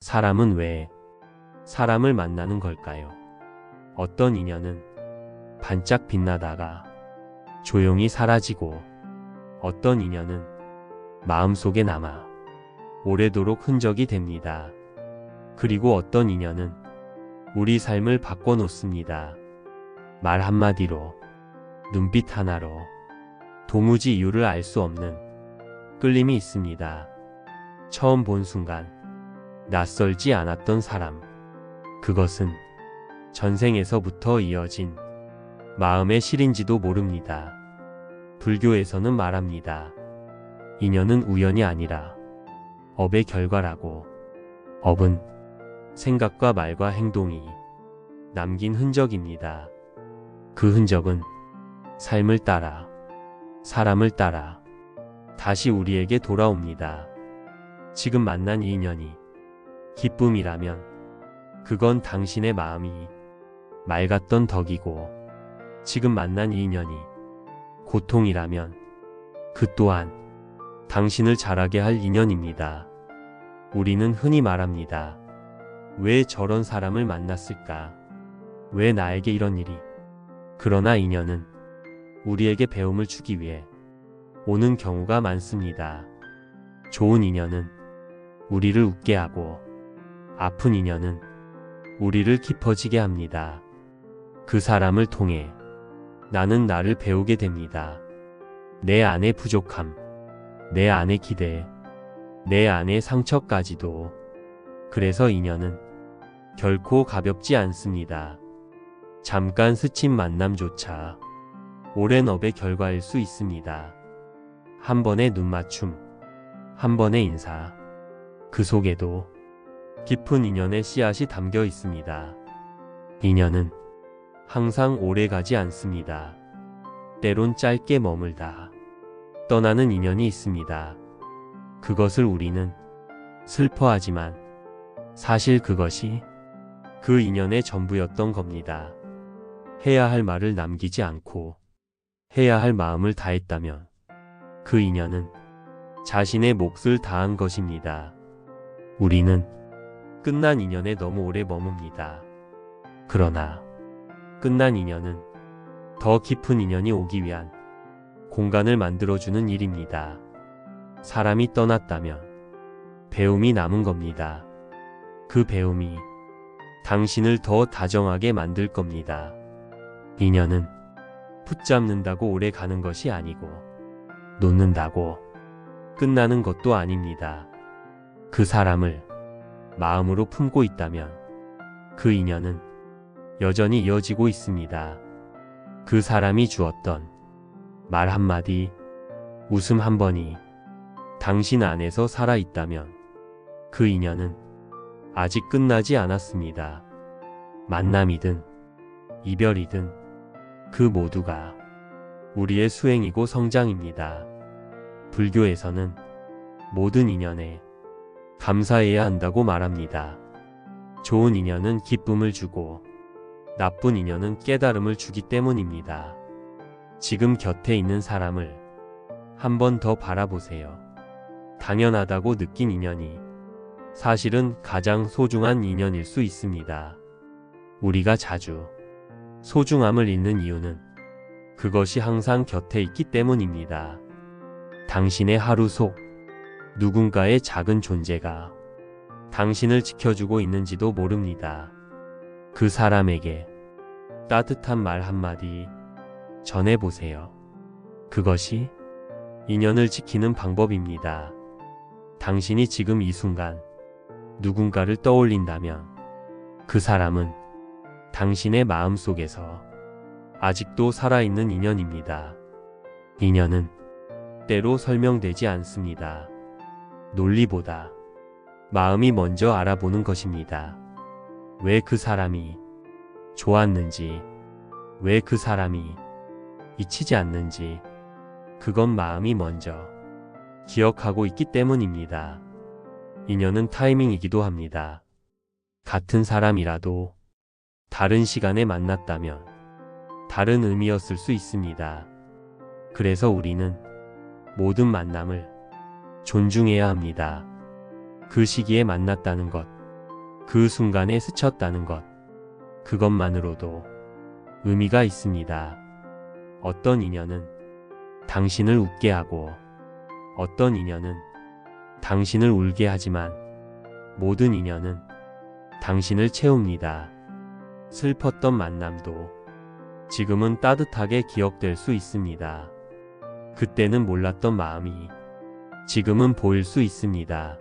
사람은 왜 사람을 만나는 걸까요? 어떤 인연은 반짝 빛나다가 조용히 사라지고, 어떤 인연은 마음속에 남아 오래도록 흔적이 됩니다. 그리고 어떤 인연은 우리 삶을 바꿔놓습니다. 말 한마디로, 눈빛 하나로 도무지 이유를 알 수 없는 끌림이 있습니다. 처음 본 순간 낯설지 않았던 사람, 그것은 전생에서부터 이어진 마음의 실인지도 모릅니다. 불교에서는 말합니다. 인연은 우연이 아니라 업의 결과라고. 업은 생각과 말과 행동이 남긴 흔적입니다. 그 흔적은 삶을 따라, 사람을 따라 다시 우리에게 돌아옵니다. 지금 만난 이 인연이 기쁨이라면 그건 당신의 마음이 맑았던 덕이고, 지금 만난 이 인연이 고통이라면 그 또한 당신을 자라게 할 인연입니다. 우리는 흔히 말합니다. 왜 저런 사람을 만났을까? 왜 나에게 이런 일이? 그러나 인연은 우리에게 배움을 주기 위해 오는 경우가 많습니다. 좋은 인연은 우리를 웃게 하고, 아픈 인연은 우리를 깊어지게 합니다. 그 사람을 통해 나는 나를 배우게 됩니다. 내 안의 부족함, 내 안의 기대, 내 안의 상처까지도. 그래서 인연은 결코 가볍지 않습니다. 잠깐 스친 만남조차 오랜 업의 결과일 수 있습니다. 한 번의 눈맞춤, 한 번의 인사, 그 속에도 깊은 인연의 씨앗이 담겨 있습니다. 인연은 항상 오래 가지 않습니다. 때론 짧게 머물다 떠나는 인연이 있습니다. 그것을 우리는 슬퍼하지만 사실 그것이 그 인연의 전부였던 겁니다. 해야 할 말을 남기지 않고 해야 할 마음을 다했다면 그 인연은 자신의 몫을 다한 것입니다. 우리는 끝난 인연에 너무 오래 머뭅니다. 그러나 끝난 인연은 더 깊은 인연이 오기 위한 공간을 만들어주는 일입니다. 사람이 떠났다면 배움이 남은 겁니다. 그 배움이 당신을 더 다정하게 만들 겁니다. 인연은 붙잡는다고 오래 가는 것이 아니고, 놓는다고 끝나는 것도 아닙니다. 그 사람을 마음으로 품고 있다면 그 인연은 여전히 이어지고 있습니다. 그 사람이 주었던 말 한마디, 웃음 한 번이 당신 안에서 살아있다면 그 인연은 아직 끝나지 않았습니다. 만남이든 이별이든 그 모두가 우리의 수행이고 성장입니다. 불교에서는 모든 인연에 감사해야 한다고 말합니다. 좋은 인연은 기쁨을 주고 나쁜 인연은 깨달음을 주기 때문입니다. 지금 곁에 있는 사람을 한 번 더 바라보세요. 당연하다고 느낀 인연이 사실은 가장 소중한 인연일 수 있습니다. 우리가 자주 소중함을 잃는 이유는 그것이 항상 곁에 있기 때문입니다. 당신의 하루 속 누군가의 작은 존재가 당신을 지켜주고 있는지도 모릅니다. 그 사람에게 따뜻한 말 한마디 전해보세요. 그것이 인연을 지키는 방법입니다. 당신이 지금 이 순간 누군가를 떠올린다면 그 사람은 당신의 마음속에서 아직도 살아있는 인연입니다. 인연은 때로 설명되지 않습니다. 논리보다 마음이 먼저 알아보는 것입니다. 왜 그 사람이 좋았는지, 왜 그 사람이 잊히지 않는지, 그건 마음이 먼저 기억하고 있기 때문입니다. 인연은 타이밍이기도 합니다. 같은 사람이라도 다른 시간에 만났다면 다른 의미였을 수 있습니다. 그래서 우리는 모든 만남을 존중해야 합니다. 그 시기에 만났다는 것, 그 순간에 스쳤다는 것, 그것만으로도 의미가 있습니다. 어떤 인연은 당신을 웃게 하고 어떤 인연은 당신을 울게 하지만 모든 인연은 당신을 채웁니다. 슬펐던 만남도 지금은 따뜻하게 기억될 수 있습니다. 그때는 몰랐던 마음이 지금은 보일 수 있습니다.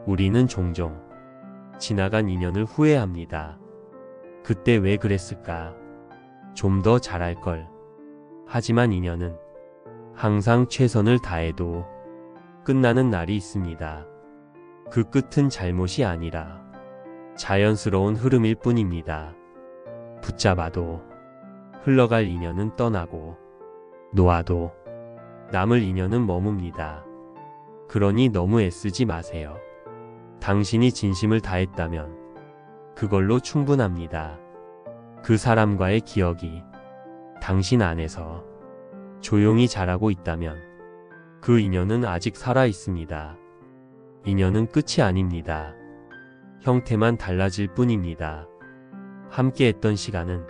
우리는 종종 지나간 인연을 후회합니다. 그때 왜 그랬을까? 좀 더 잘할 걸. 하지만 인연은 항상 최선을 다해도 끝나는 날이 있습니다. 그 끝은 잘못이 아니라 자연스러운 흐름일 뿐입니다. 붙잡아도 흘러갈 인연은 떠나고 놓아도 남을 인연은 머뭅니다. 그러니 너무 애쓰지 마세요. 당신이 진심을 다했다면 그걸로 충분합니다. 그 사람과의 기억이 당신 안에서 조용히 자라고 있다면 그 인연은 아직 살아 있습니다. 인연은 끝이 아닙니다. 형태만 달라질 뿐입니다. 함께 했던 시간은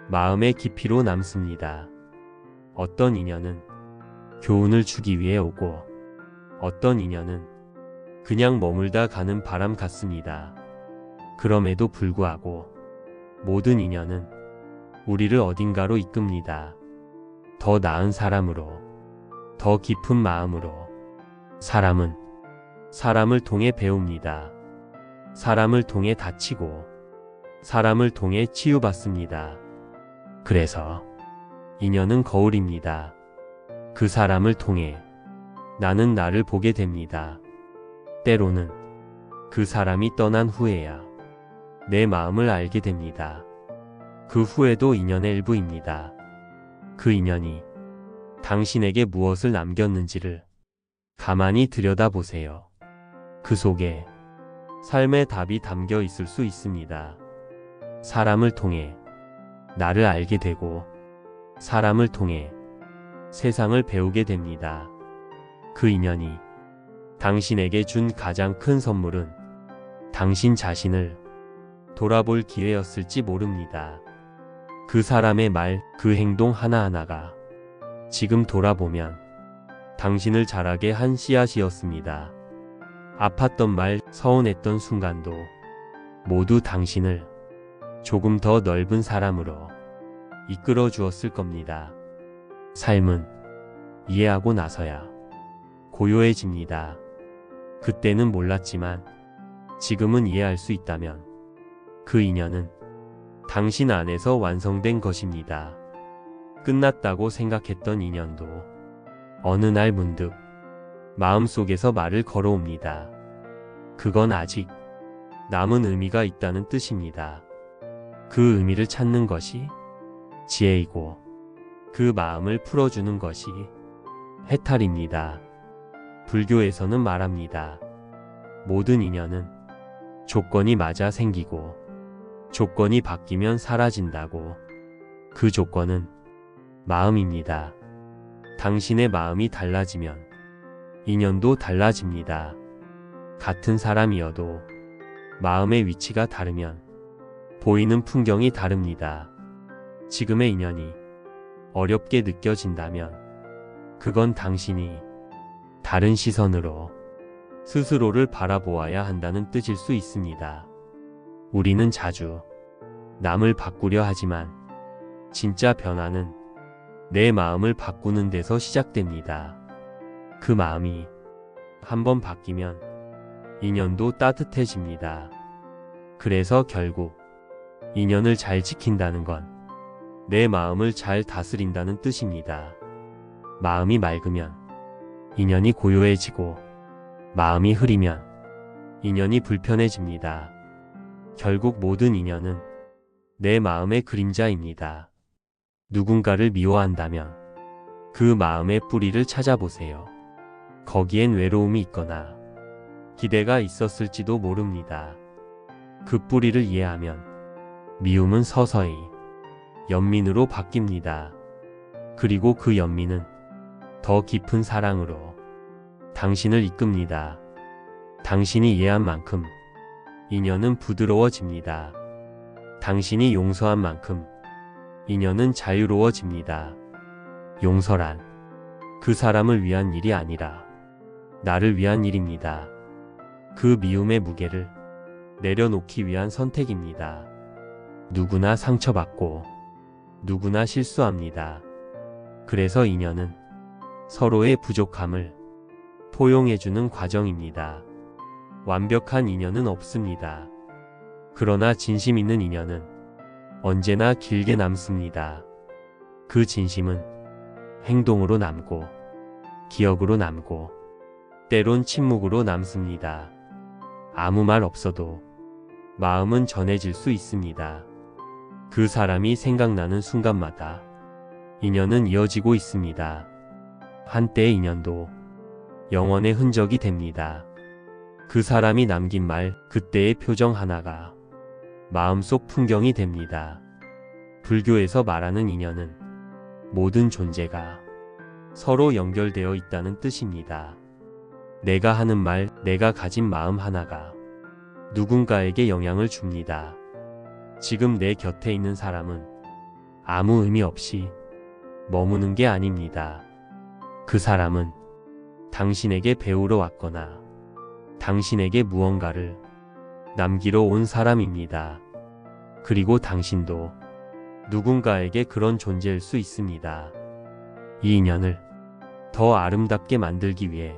마음의 깊이로 남습니다. 어떤 인연은 교훈을 주기 위해 오고 어떤 인연은 그냥 머물다 가는 바람 같습니다. 그럼에도 불구하고 모든 인연은 우리를 어딘가로 이끕니다. 더 나은 사람으로, 더 깊은 마음으로. 사람은 사람을 통해 배웁니다. 사람을 통해 다치고 사람을 통해 치유받습니다. 그래서 인연은 거울입니다. 그 사람을 통해 나는 나를 보게 됩니다. 때로는 그 사람이 떠난 후에야 내 마음을 알게 됩니다. 그 후에도 인연의 일부입니다. 그 인연이 당신에게 무엇을 남겼는지를 가만히 들여다보세요. 그 속에 삶의 답이 담겨 있을 수 있습니다. 사람을 통해 나를 알게 되고 사람을 통해 세상을 배우게 됩니다. 그 인연이 당신에게 준 가장 큰 선물은 당신 자신을 돌아볼 기회였을지 모릅니다. 그 사람의 말, 그 행동 하나하나가 지금 돌아보면 당신을 자라게 한 씨앗이었습니다. 아팠던 말, 서운했던 순간도 모두 당신을 조금 더 넓은 사람으로 이끌어 주었을 겁니다. 삶은 이해하고 나서야 고요해집니다. 그때는 몰랐지만 지금은 이해할 수 있다면 그 인연은 당신 안에서 완성된 것입니다. 끝났다고 생각했던 인연도 어느 날 문득 마음속에서 말을 걸어옵니다. 그건 아직 남은 의미가 있다는 뜻입니다. 그 의미를 찾는 것이 지혜이고 그 마음을 풀어주는 것이 해탈입니다. 불교에서는 말합니다. 모든 인연은 조건이 맞아 생기고 조건이 바뀌면 사라진다고. 그 조건은 마음입니다. 당신의 마음이 달라지면 인연도 달라집니다. 같은 사람이어도 마음의 위치가 다르면 보이는 풍경이 다릅니다. 지금의 인연이 어렵게 느껴진다면 그건 당신이 다른 시선으로 스스로를 바라보아야 한다는 뜻일 수 있습니다. 우리는 자주 남을 바꾸려 하지만 진짜 변화는 내 마음을 바꾸는 데서 시작됩니다. 그 마음이 한번 바뀌면 인연도 따뜻해집니다. 그래서 결국 인연을 잘 지킨다는 건 내 마음을 잘 다스린다는 뜻입니다. 마음이 맑으면 인연이 고요해지고 마음이 흐리면 인연이 불편해집니다. 결국 모든 인연은 내 마음의 그림자입니다. 누군가를 미워한다면 그 마음의 뿌리를 찾아보세요. 거기엔 외로움이 있거나 기대가 있었을지도 모릅니다. 그 뿌리를 이해하면 미움은 서서히 연민으로 바뀝니다. 그리고 그 연민은 더 깊은 사랑으로 당신을 이끕니다. 당신이 이해한 만큼 인연은 부드러워집니다. 당신이 용서한 만큼 인연은 자유로워집니다. 용서란 그 사람을 위한 일이 아니라 나를 위한 일입니다. 그 미움의 무게를 내려놓기 위한 선택입니다. 누구나 상처받고 누구나 실수합니다. 그래서 인연은 서로의 부족함을 포용해주는 과정입니다. 완벽한 인연은 없습니다. 그러나 진심 있는 인연은 언제나 길게 남습니다. 그 진심은 행동으로 남고 기억으로 남고 때론 침묵으로 남습니다. 아무 말 없어도 마음은 전해질 수 있습니다. 그 사람이 생각나는 순간마다 인연은 이어지고 있습니다. 한때의 인연도 영원의 흔적이 됩니다. 그 사람이 남긴 말, 그때의 표정 하나가 마음속 풍경이 됩니다. 불교에서 말하는 인연은 모든 존재가 서로 연결되어 있다는 뜻입니다. 내가 하는 말, 내가 가진 마음 하나가 누군가에게 영향을 줍니다. 지금 내 곁에 있는 사람은 아무 의미 없이 머무는 게 아닙니다. 그 사람은 당신에게 배우러 왔거나 당신에게 무언가를 남기러 온 사람입니다. 그리고 당신도 누군가에게 그런 존재일 수 있습니다. 이 인연을 더 아름답게 만들기 위해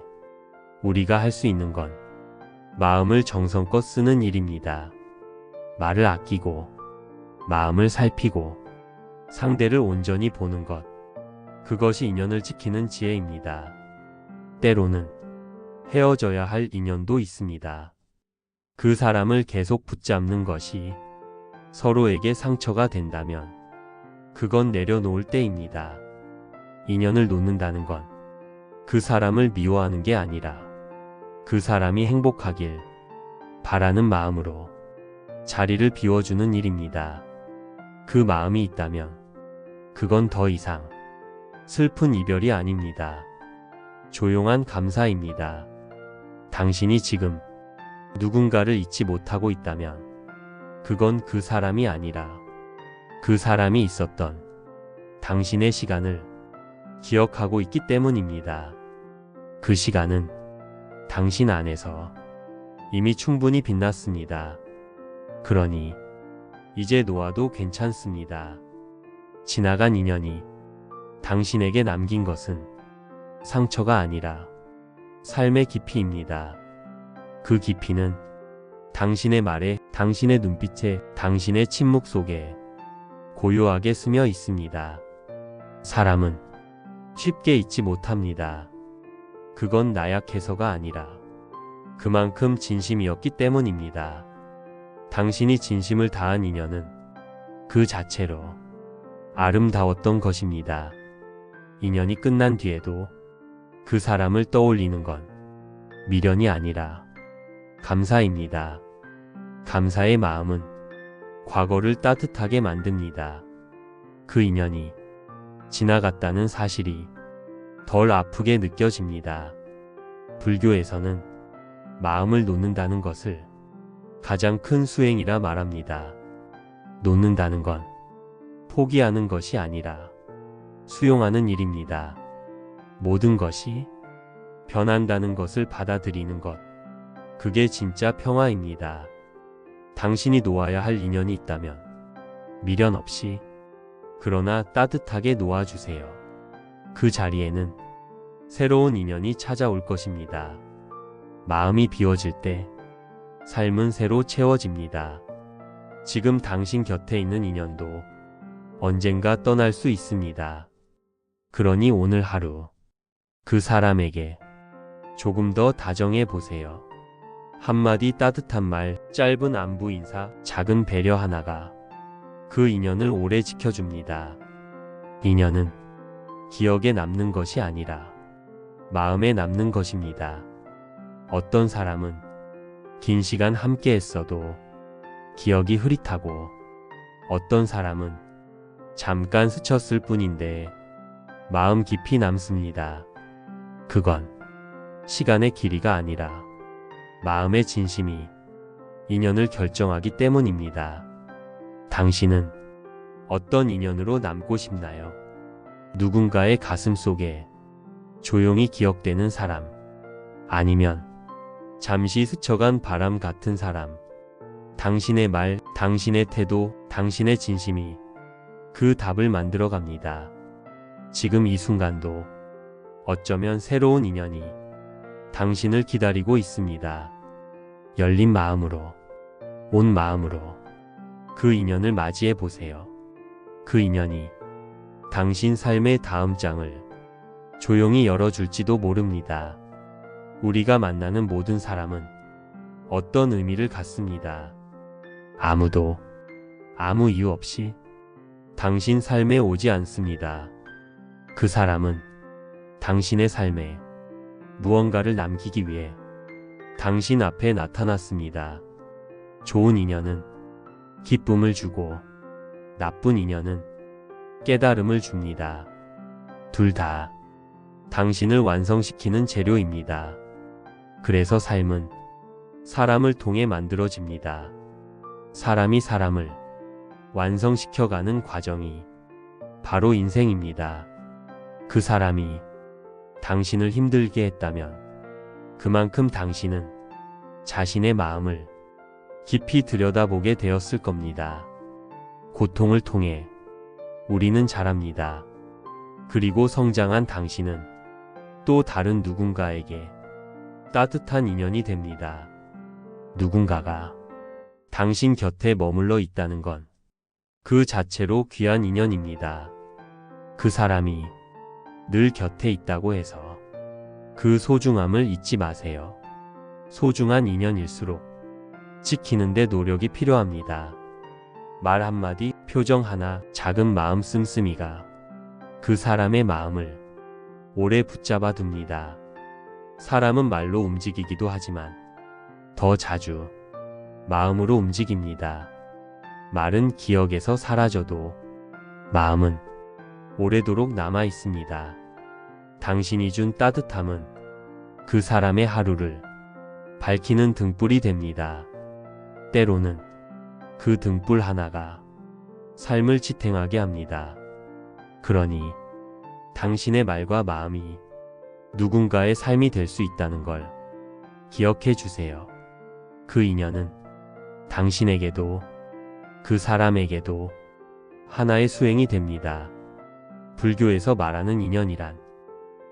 우리가 할 수 있는 건 마음을 정성껏 쓰는 일입니다. 말을 아끼고 마음을 살피고 상대를 온전히 보는 것. 그것이 인연을 지키는 지혜입니다. 때로는 헤어져야 할 인연도 있습니다. 그 사람을 계속 붙잡는 것이 서로에게 상처가 된다면 그건 내려놓을 때입니다. 인연을 놓는다는 건 그 사람을 미워하는 게 아니라 그 사람이 행복하길 바라는 마음으로 자리를 비워주는 일입니다. 그 마음이 있다면 그건 더 이상 슬픈 이별이 아닙니다. 조용한 감사입니다. 당신이 지금 누군가를 잊지 못하고 있다면 그건 그 사람이 아니라 그 사람이 있었던 당신의 시간을 기억하고 있기 때문입니다. 그 시간은 당신 안에서 이미 충분히 빛났습니다. 그러니 이제 놓아도 괜찮습니다. 지나간 인연이 당신에게 남긴 것은 상처가 아니라 삶의 깊이입니다. 그 깊이는 당신의 말에, 당신의 눈빛에, 당신의 침묵 속에 고요하게 스며 있습니다. 사람은 쉽게 잊지 못합니다. 그건 나약해서가 아니라 그만큼 진심이었기 때문입니다. 당신이 진심을 다한 인연은 그 자체로 아름다웠던 것입니다. 인연이 끝난 뒤에도 그 사람을 떠올리는 건 미련이 아니라 감사입니다. 감사의 마음은 과거를 따뜻하게 만듭니다. 그 인연이 지나갔다는 사실이 덜 아프게 느껴집니다. 불교에서는 마음을 놓는다는 것을 가장 큰 수행이라 말합니다. 놓는다는 건 포기하는 것이 아니라 수용하는 일입니다. 모든 것이 변한다는 것을 받아들이는 것. 그게 진짜 평화입니다. 당신이 놓아야 할 인연이 있다면 미련 없이 그러나 따뜻하게 놓아주세요. 그 자리에는 새로운 인연이 찾아올 것입니다. 마음이 비워질 때 삶은 새로 채워집니다. 지금 당신 곁에 있는 인연도 언젠가 떠날 수 있습니다. 그러니 오늘 하루 그 사람에게 조금 더 다정해 보세요. 한마디 따뜻한 말, 짧은 안부 인사, 작은 배려 하나가 그 인연을 오래 지켜줍니다. 인연은 기억에 남는 것이 아니라 마음에 남는 것입니다. 어떤 사람은 긴 시간 함께 했어도 기억이 흐릿하고 어떤 사람은 잠깐 스쳤을 뿐인데 마음 깊이 남습니다. 그건 시간의 길이가 아니라 마음의 진심이 인연을 결정하기 때문입니다. 당신은 어떤 인연으로 남고 싶나요? 누군가의 가슴 속에 조용히 기억되는 사람, 아니면 잠시 스쳐간 바람 같은 사람. 당신의 말, 당신의 태도, 당신의 진심이 그 답을 만들어 갑니다. 지금 이 순간도 어쩌면 새로운 인연이 당신을 기다리고 있습니다. 열린 마음으로, 온 마음으로 그 인연을 맞이해 보세요. 그 인연이 당신 삶의 다음 장을 조용히 열어줄지도 모릅니다. 우리가 만나는 모든 사람은 어떤 의미를 갖습니다. 아무도 아무 이유 없이 당신 삶에 오지 않습니다. 그 사람은 당신의 삶에 무언가를 남기기 위해 당신 앞에 나타났습니다. 좋은 인연은 기쁨을 주고 나쁜 인연은 깨달음을 줍니다. 둘 다 당신을 완성시키는 재료입니다. 그래서 삶은 사람을 통해 만들어집니다. 사람이 사람을 완성시켜가는 과정이 바로 인생입니다. 그 사람이 당신을 힘들게 했다면 그만큼 당신은 자신의 마음을 깊이 들여다보게 되었을 겁니다. 고통을 통해 우리는 자랍니다. 그리고 성장한 당신은 또 다른 누군가에게 따뜻한 인연이 됩니다. 누군가가 당신 곁에 머물러 있다는 건 그 자체로 귀한 인연입니다. 그 사람이 늘 곁에 있다고 해서 그 소중함을 잊지 마세요. 소중한 인연일수록 지키는데 노력이 필요합니다. 말 한마디, 표정 하나, 작은 마음 씀씀이가 그 사람의 마음을 오래 붙잡아 둡니다. 사람은 말로 움직이기도 하지만 더 자주 마음으로 움직입니다. 말은 기억에서 사라져도 마음은 오래도록 남아 있습니다. 당신이 준 따뜻함은 그 사람의 하루를 밝히는 등불이 됩니다. 때로는 그 등불 하나가 삶을 지탱하게 합니다. 그러니 당신의 말과 마음이 누군가의 삶이 될 수 있다는 걸 기억해 주세요. 그 인연은 당신에게도 그 사람에게도 하나의 수행이 됩니다. 불교에서 말하는 인연이란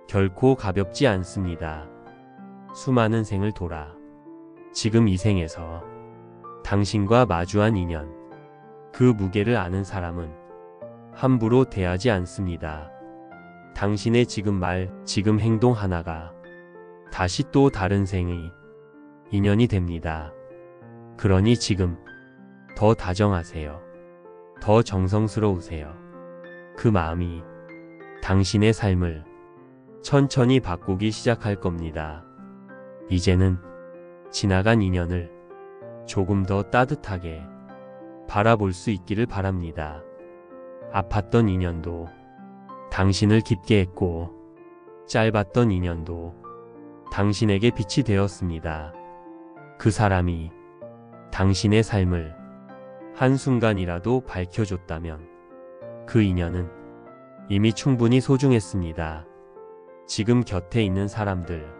결코 가볍지 않습니다. 수많은 생을 돌아 지금 이 생에서 당신과 마주한 인연, 그 무게를 아는 사람은 함부로 대하지 않습니다. 당신의 지금 말, 지금 행동 하나가 다시 또 다른 생의 인연이 됩니다. 그러니 지금 더 다정하세요. 더 정성스러우세요. 그 마음이 당신의 삶을 천천히 바꾸기 시작할 겁니다. 이제는 지나간 인연을 조금 더 따뜻하게 바라볼 수 있기를 바랍니다. 아팠던 인연도 당신을 깊게 했고, 짧았던 인연도 당신에게 빛이 되었습니다. 그 사람이 당신의 삶을 한순간이라도 밝혀줬다면 그 인연은 이미 충분히 소중했습니다. 지금 곁에 있는 사람들,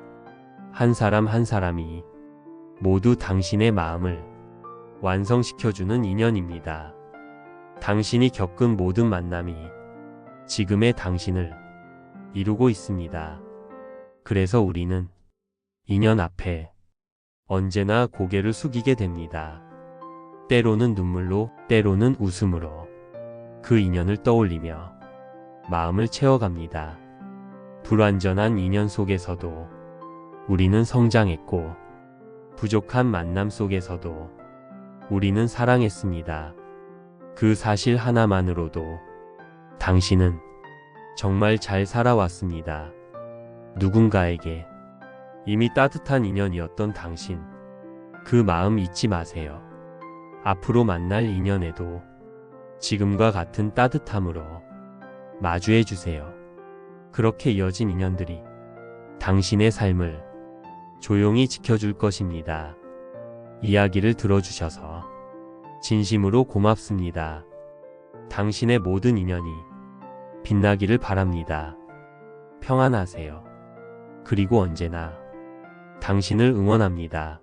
한 사람 한 사람이 모두 당신의 마음을 완성시켜주는 인연입니다. 당신이 겪은 모든 만남이 지금의 당신을 이루고 있습니다. 그래서 우리는 인연 앞에 언제나 고개를 숙이게 됩니다. 때로는 눈물로, 때로는 웃음으로 그 인연을 떠올리며 마음을 채워갑니다. 불완전한 인연 속에서도 우리는 성장했고, 부족한 만남 속에서도 우리는 사랑했습니다. 그 사실 하나만으로도 당신은 정말 잘 살아왔습니다. 누군가에게 이미 따뜻한 인연이었던 당신, 그 마음 잊지 마세요. 앞으로 만날 인연에도 지금과 같은 따뜻함으로 마주해 주세요. 그렇게 이어진 인연들이 당신의 삶을 조용히 지켜줄 것입니다. 이야기를 들어주셔서 진심으로 고맙습니다. 당신의 모든 인연이 빛나기를 바랍니다. 평안하세요. 그리고 언제나 당신을 응원합니다.